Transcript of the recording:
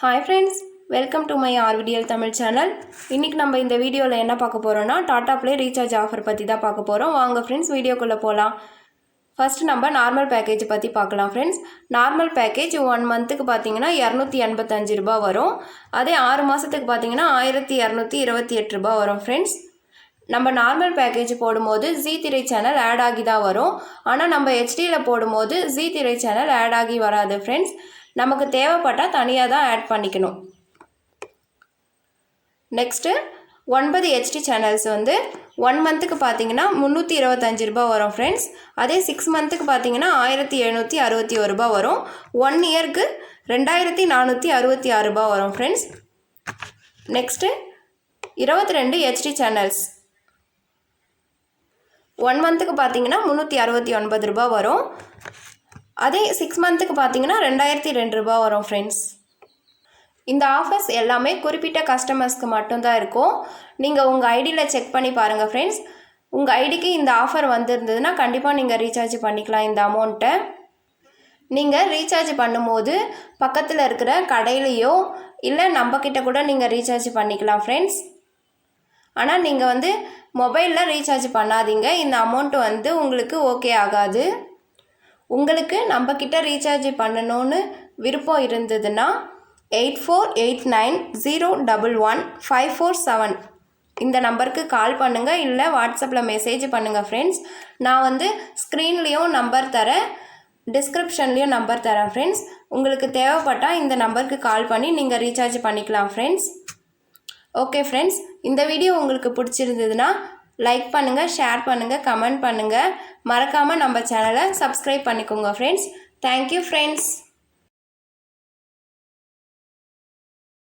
Hi friends, welcome to my RVDL Tamil channel. இன்னைக்கு நம்ம இந்த வீடியோல என்ன பார்க்க போறோம்னா டாடா ப்ளே ரீசார்ஜ் ஆஃபர் பத்தி தான் பார்க்க போறோம். வாங்க फ्रेंड्स வீடியோக்குள்ள போலாம். ஃபர்ஸ்ட் நம்ம நார்மல் பேக்கேஜ் பத்தி பார்க்கலாம் फ्रेंड्स. நார்மல் பேக்கேஜ் 1 மந்த்க்கு பாத்தீங்கன்னா 285 ரூபாய் வரும். அதே 6 மாசத்துக்கு பாத்தீங்கன்னா 1228 ரூபாய் வரும் फ्रेंड्स. நம்ம நார்மல் பேக்கேஜ் போடும்போது ஜீ திரை சேனல் ஆட் ஆகி தான் வரும். ஆனால் நம்ம ஹெச்டியில் போடும்போது ஜீ திரை சேனல் ஆட் ஆகி வராது ஃப்ரெண்ட்ஸ். நமக்கு தேவைப்பட்டால் தனியாக தான் ஆட் பண்ணிக்கணும். நெக்ஸ்ட்டு 9 ஹெச்டி சேனல்ஸ் வந்து 1 மந்த்துக்கு பார்த்தீங்கன்னா 325 ரூபாய் வரும் ஃப்ரெண்ட்ஸ். அதே 6 மந்த்துக்கு பார்த்தீங்கன்னா 1761 ரூபாய் வரும். 1 இயருக்கு 2466 ரூபாய் வரும் ஃப்ரெண்ட்ஸ். நெக்ஸ்ட்டு 22 ஹெச்டி சேனல்ஸ் 1 மந்த்துக்கு பார்த்தீங்கன்னா 369 ரூபாய் வரும். அதே 6 மந்த்துக்கு பார்த்தீங்கன்னா 2002 ரூபாய் வரும் ஃப்ரெண்ட்ஸ். இந்த ஆஃபர்ஸ் எல்லாமே குறிப்பிட்ட கஸ்டமர்ஸ்க்கு மட்டும்தான் இருக்கும். நீங்கள் உங்கள் ஐடியில் செக் பண்ணி பாருங்கள் ஃப்ரெண்ட்ஸ். உங்கள் ஐடிக்கு இந்த ஆஃபர் வந்திருந்ததுன்னா கண்டிப்பாக நீங்கள் ரீசார்ஜ் பண்ணிக்கலாம் இந்த அமௌண்ட்டை. நீங்கள் ரீசார்ஜ் பண்ணும்போது பக்கத்தில் இருக்கிற கடையிலையோ இல்லை நம்மக்கிட்ட கூட நீங்கள் ரீசார்ஜ் பண்ணிக்கலாம் ஃப்ரெண்ட்ஸ். ஆனால் நீங்கள் வந்து மொபைலில் ரீசார்ஜ் பண்ணாதீங்க. இந்த அமௌண்ட் வந்து உங்களுக்கு ஓகே ஆகாது. உங்களுக்கு நம்மக்கிட்ட ரீசார்ஜ் பண்ணணும்னு விருப்பம் இருந்ததுன்னா 8489011547 இந்த நம்பருக்கு கால் பண்ணுங்கள், இல்லை வாட்ஸ்அப்பில் மெசேஜ் பண்ணுங்கள் ஃப்ரெண்ட்ஸ். நான் வந்து ஸ்க்ரீன்லேயும் நம்பர் தரேன், டிஸ்கிரிப்ஷன்லேயும் நம்பர் தரேன் ஃப்ரெண்ட்ஸ். உங்களுக்கு தேவைப்பட்டால் இந்த நம்பருக்கு கால் பண்ணி நீங்கள் ரீசார்ஜ் பண்ணிக்கலாம் ஃப்ரெண்ட்ஸ். ஓகே ஃப்ரெண்ட்ஸ், இந்த வீடியோ உங்களுக்கு பிடிச்சிருந்ததுன்னா லைக் பண்ணுங்கள், ஷேர் பண்ணுங்கள், கமெண்ட் பண்ணுங்கள். மறக்காமல் நம்ம சேனலை சப்ஸ்கிரைப் பண்ணிக்கோங்க ஃப்ரெண்ட்ஸ். Thank you friends.